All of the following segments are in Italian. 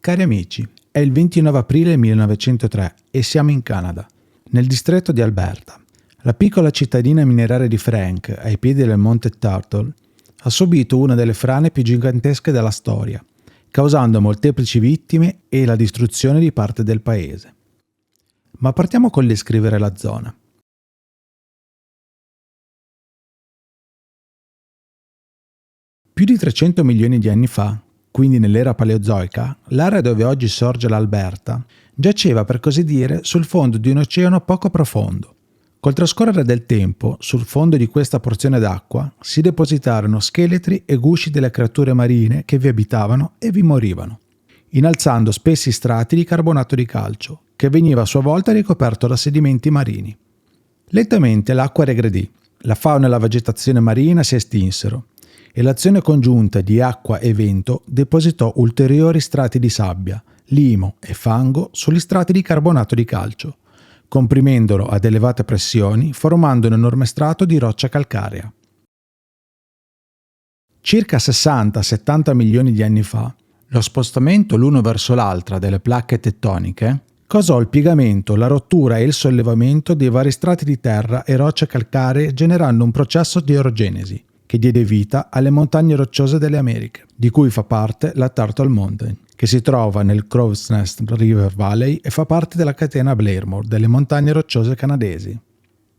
Cari amici, è il 29 aprile 1903 e siamo in Canada, nel distretto di Alberta. La piccola cittadina mineraria di Frank, ai piedi del monte Turtle, ha subito una delle frane più gigantesche della storia, causando molteplici vittime e la distruzione di parte del paese. Ma partiamo col descrivere la zona. Più di 300 milioni di anni fa, quindi nell'era paleozoica, l'area dove oggi sorge l'Alberta giaceva per così dire sul fondo di un oceano poco profondo. Col trascorrere del tempo, sul fondo di questa porzione d'acqua si depositarono scheletri e gusci delle creature marine che vi abitavano e vi morivano, innalzando spessi strati di carbonato di calcio, che veniva a sua volta ricoperto da sedimenti marini. Lentamente l'acqua regredì, la fauna e la vegetazione marina si estinsero, e l'azione congiunta di acqua e vento depositò ulteriori strati di sabbia, limo e fango sugli strati di carbonato di calcio, comprimendolo ad elevate pressioni, formando un enorme strato di roccia calcarea. Circa 60-70 milioni di anni fa, lo spostamento l'uno verso l'altra delle placche tettoniche causò il piegamento, la rottura e il sollevamento dei vari strati di terra e rocce calcaree, generando un processo di orogenesi che diede vita alle montagne rocciose delle Americhe, di cui fa parte la Turtle Mountain, che si trova nel Crow's Nest River Valley e fa parte della catena Blairmore delle montagne rocciose canadesi.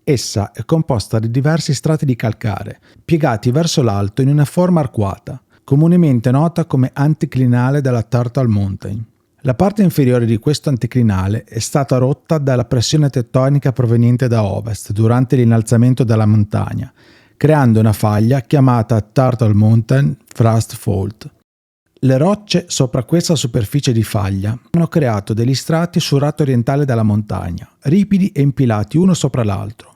Essa è composta di diversi strati di calcare, piegati verso l'alto in una forma arcuata, comunemente nota come anticlinale della Turtle Mountain. La parte inferiore di questo anticlinale è stata rotta dalla pressione tettonica proveniente da ovest durante l'innalzamento della montagna, creando una faglia chiamata Turtle Mountain Thrust Fault. Le rocce sopra questa superficie di faglia hanno creato degli strati sul lato orientale della montagna, ripidi e impilati uno sopra l'altro,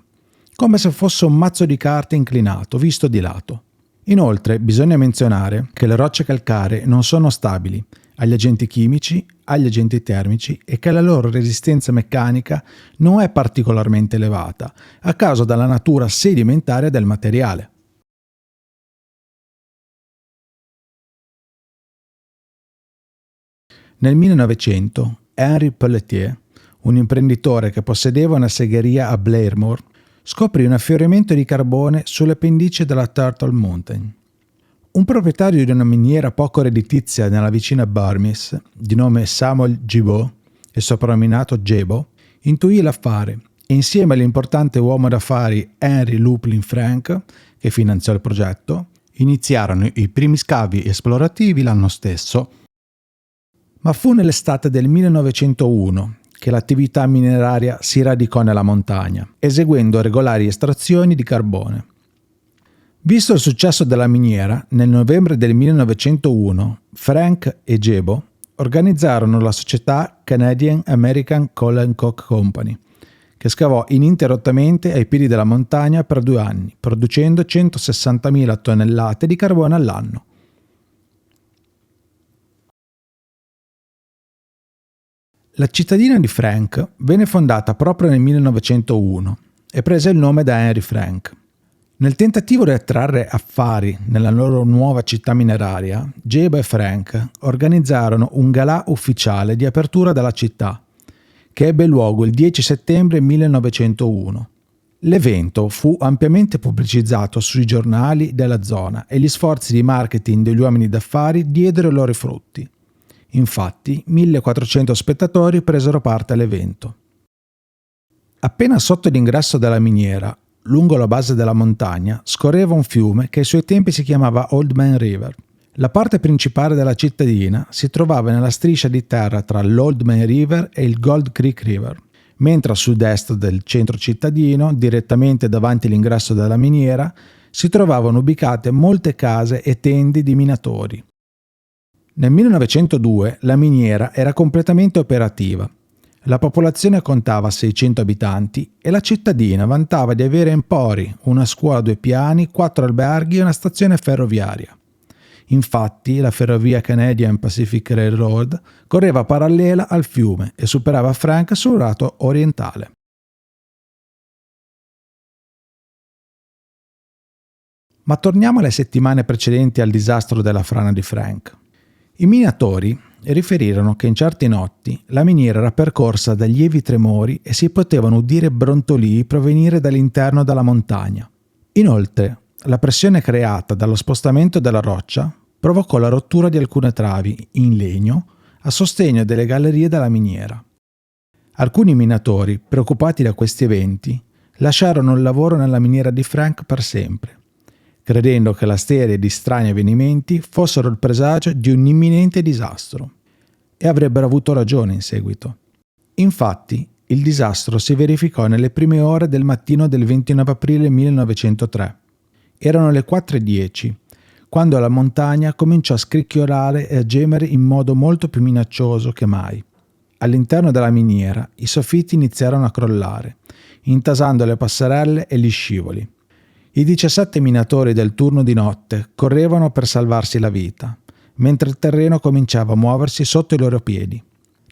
come se fosse un mazzo di carte inclinato, visto di lato. Inoltre, bisogna menzionare che le rocce calcaree non sono stabili agli agenti chimici, agli agenti termici e che la loro resistenza meccanica non è particolarmente elevata a causa della natura sedimentaria del materiale. Nel 1900 Henry Pelletier, un imprenditore che possedeva una segheria a Blairmore, scoprì un affioramento di carbone sulle pendici della Turtle Mountain. Un proprietario di una miniera poco redditizia nella vicina Burmese, di nome Samuel Gibault e soprannominato Jebo, intuì l'affare e insieme all'importante uomo d'affari Henry Luplin Frank, che finanziò il progetto, iniziarono i primi scavi esplorativi l'anno stesso. Ma fu nell'estate del 1901 che l'attività mineraria si radicò nella montagna, eseguendo regolari estrazioni di carbone. Visto il successo della miniera, nel novembre del 1901 Frank e Jebo organizzarono la società Canadian American Coal and Coke Company, che scavò ininterrottamente ai piedi della montagna per 2 anni, producendo 160.000 tonnellate di carbone all'anno. La cittadina di Frank venne fondata proprio nel 1901 e prese il nome da Henry Frank. Nel tentativo di attrarre affari nella loro nuova città mineraria, Jebo e Frank organizzarono un galà ufficiale di apertura della città, che ebbe luogo il 10 settembre 1901. L'evento fu ampiamente pubblicizzato sui giornali della zona e gli sforzi di marketing degli uomini d'affari diedero i loro frutti. Infatti, 1400 spettatori presero parte all'evento. Appena sotto l'ingresso della miniera, lungo la base della montagna, scorreva un fiume che ai suoi tempi si chiamava Old Man River. La parte principale della cittadina si trovava nella striscia di terra tra l'Old Man River e il Gold Creek River, mentre a sud-est del centro cittadino, direttamente davanti all'ingresso della miniera, si trovavano ubicate molte case e tende di minatori. Nel 1902 la miniera era completamente operativa. La popolazione contava 600 abitanti e la cittadina vantava di avere empori, una scuola a 2 piani, 4 alberghi e una stazione ferroviaria. Infatti, la ferrovia Canadian Pacific Railroad correva parallela al fiume e superava Frank sul lato orientale. Ma torniamo alle settimane precedenti al disastro della frana di Frank. I minatori e riferirono che in certe notti la miniera era percorsa da lievi tremori e si potevano udire brontolii provenire dall'interno della montagna. Inoltre, la pressione creata dallo spostamento della roccia provocò la rottura di alcune travi in legno a sostegno delle gallerie della miniera. Alcuni minatori, preoccupati da questi eventi, lasciarono il lavoro nella miniera di Frank per sempre, credendo che la serie di strani avvenimenti fossero il presagio di un imminente disastro, e avrebbero avuto ragione in seguito. Infatti, il disastro si verificò nelle prime ore del mattino del 29 aprile 1903. Erano le 4:10, quando la montagna cominciò a scricchiolare e a gemere in modo molto più minaccioso che mai. All'interno della miniera i soffitti iniziarono a crollare, intasando le passerelle e gli scivoli. I 17 minatori del turno di notte correvano per salvarsi la vita, mentre il terreno cominciava a muoversi sotto i loro piedi.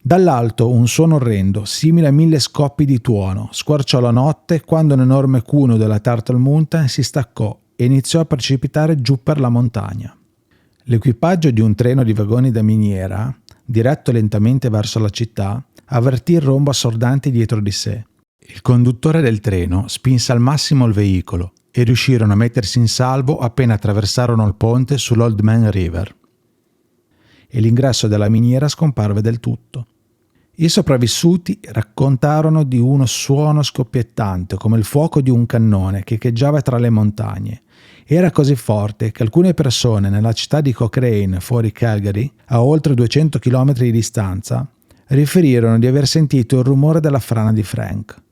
Dall'alto un suono orrendo, simile a 1000 scoppi di tuono, squarciò la notte quando un enorme cuneo della Turtle Mountain si staccò e iniziò a precipitare giù per la montagna. L'equipaggio di un treno di vagoni da miniera, diretto lentamente verso la città, avvertì il rombo assordante dietro di sé. Il conduttore del treno spinse al massimo il veicolo e riuscirono a mettersi in salvo appena attraversarono il ponte sull'Old Man River. E l'ingresso della miniera scomparve del tutto. I sopravvissuti raccontarono di uno suono scoppiettante come il fuoco di un cannone che echeggiava tra le montagne. Era così forte che alcune persone nella città di Cochrane, fuori Calgary, a oltre 200 km di distanza, riferirono di aver sentito il rumore della frana di Frank.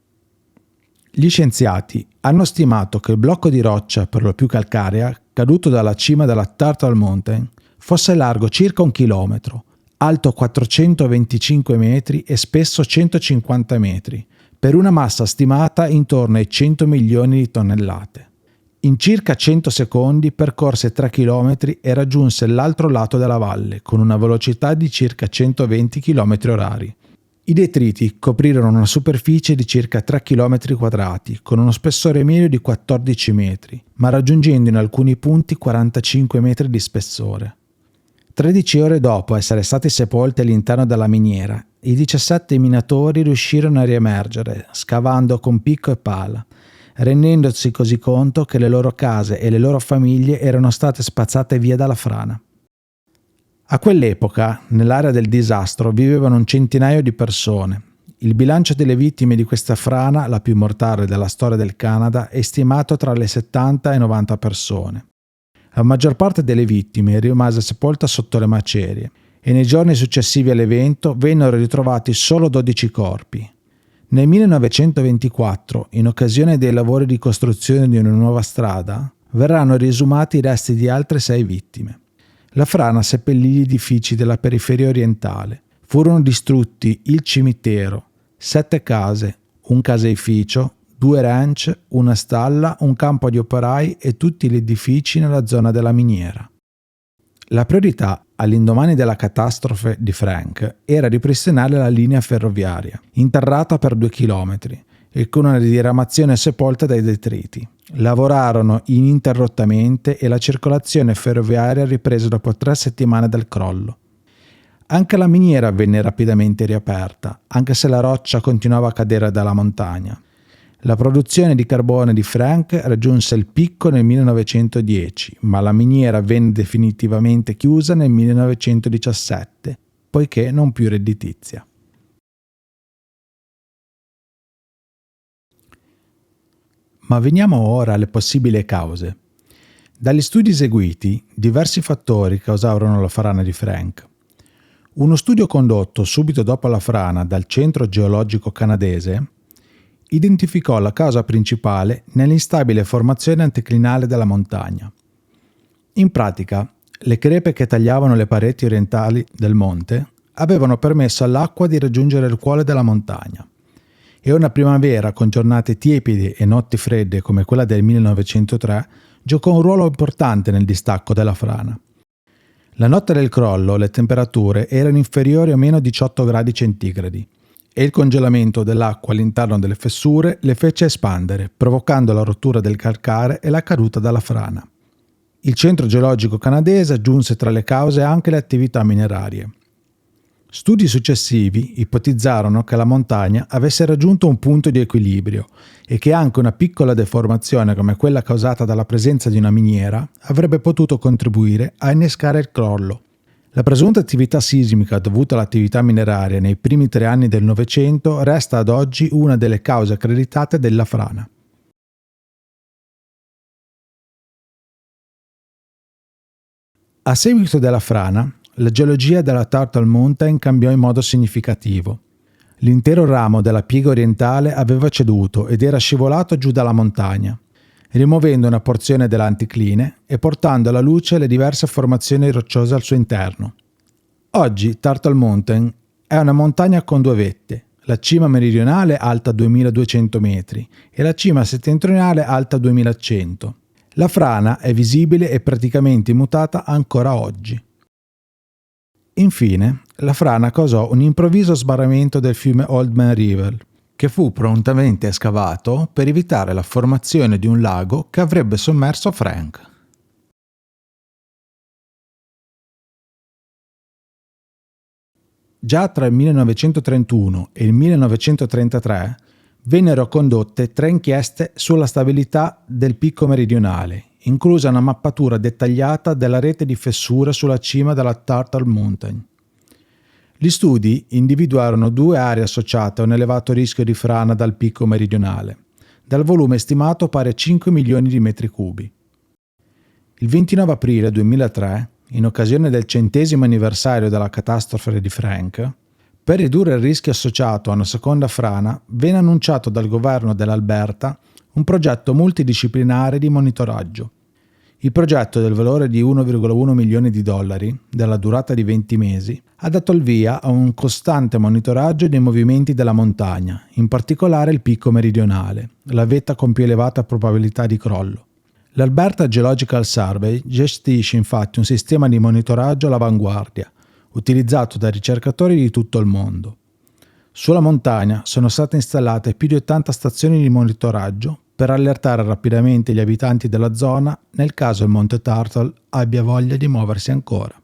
Gli scienziati hanno stimato che il blocco di roccia, per lo più calcarea, caduto dalla cima della Turtle Mountain, fosse largo circa 1 chilometro, alto 425 metri e spesso 150 metri, per una massa stimata intorno ai 100 milioni di tonnellate. In circa 100 secondi percorse 3 chilometri e raggiunse l'altro lato della valle con una velocità di circa 120 km/h. I detriti coprirono una superficie di circa 3 km quadrati con uno spessore medio di 14 metri, ma raggiungendo in alcuni punti 45 metri di spessore. 13 ore dopo essere stati sepolti all'interno della miniera, i 17 minatori riuscirono a riemergere, scavando con picco e pala, rendendosi così conto che le loro case e le loro famiglie erano state spazzate via dalla frana. A quell'epoca, nell'area del disastro, vivevano un centinaio di persone. Il bilancio delle vittime di questa frana, la più mortale della storia del Canada, è stimato tra le 70 e 90 persone. La maggior parte delle vittime rimase sepolta sotto le macerie e nei giorni successivi all'evento vennero ritrovati solo 12 corpi. Nel 1924, in occasione dei lavori di costruzione di una nuova strada, verranno riesumati i resti di altre 6 vittime. La frana seppellì gli edifici della periferia orientale. Furono distrutti il cimitero, 7 case, un caseificio, 2 ranch, una stalla, un campo di operai e tutti gli edifici nella zona della miniera. La priorità, all'indomani della catastrofe di Frank, era ripristinare la linea ferroviaria, interrata per 2 chilometri, e con una diramazione sepolta dai detriti. Lavorarono ininterrottamente e la circolazione ferroviaria riprese dopo 3 settimane dal crollo. Anche la miniera venne rapidamente riaperta, anche se la roccia continuava a cadere dalla montagna. La produzione di carbone di Frank raggiunse il picco nel 1910, ma la miniera venne definitivamente chiusa nel 1917, poiché non più redditizia. Ma veniamo ora alle possibili cause. Dagli studi eseguiti, diversi fattori causarono la frana di Frank. Uno studio condotto subito dopo la frana dal Centro Geologico Canadese identificò la causa principale nell'instabile formazione anticlinale della montagna. In pratica, le crepe che tagliavano le pareti orientali del monte avevano permesso all'acqua di raggiungere il cuore della montagna. E una primavera con giornate tiepide e notti fredde come quella del 1903 giocò un ruolo importante nel distacco della frana. La notte del crollo le temperature erano inferiori a meno 18 gradi centigradi e il congelamento dell'acqua all'interno delle fessure le fece espandere, provocando la rottura del calcare e la caduta dalla frana. Il Centro Geologico Canadese aggiunse tra le cause anche le attività minerarie. Studi successivi ipotizzarono che la montagna avesse raggiunto un punto di equilibrio e che anche una piccola deformazione come quella causata dalla presenza di una miniera avrebbe potuto contribuire a innescare il crollo. La presunta attività sismica dovuta all'attività mineraria nei primi 3 anni del Novecento resta ad oggi una delle cause accreditate della frana. A seguito della frana, la geologia della Turtle Mountain cambiò in modo significativo. L'intero ramo della piega orientale aveva ceduto ed era scivolato giù dalla montagna, rimuovendo una porzione dell'anticline e portando alla luce le diverse formazioni rocciose al suo interno. Oggi Turtle Mountain è una montagna con 2 vette, la cima meridionale alta 2200 metri e la cima settentrionale alta 2100. La frana è visibile e praticamente immutata ancora oggi. Infine, la frana causò un improvviso sbarramento del fiume Old Man River, che fu prontamente scavato per evitare la formazione di un lago che avrebbe sommerso Frank. Già tra il 1931 e il 1933 vennero condotte 3 inchieste sulla stabilità del picco meridionale, inclusa una mappatura dettagliata della rete di fessure sulla cima della Turtle Mountain. Gli studi individuarono 2 aree associate a un elevato rischio di frana dal picco meridionale, dal volume stimato pari a 5 milioni di metri cubi. Il 29 aprile 2003, in occasione del 100° anniversario della catastrofe di Frank, per ridurre il rischio associato a una seconda frana, venne annunciato dal governo dell'Alberta un progetto multidisciplinare di monitoraggio. Il progetto, del valore di 1,1 milioni di dollari, della durata di 20 mesi, ha dato il via a un costante monitoraggio dei movimenti della montagna, in particolare il picco meridionale, la vetta con più elevata probabilità di crollo. L'Alberta Geological Survey gestisce infatti un sistema di monitoraggio all'avanguardia, utilizzato da ricercatori di tutto il mondo. Sulla montagna sono state installate più di 80 stazioni di monitoraggio per allertare rapidamente gli abitanti della zona nel caso il Monte Turtle abbia voglia di muoversi ancora.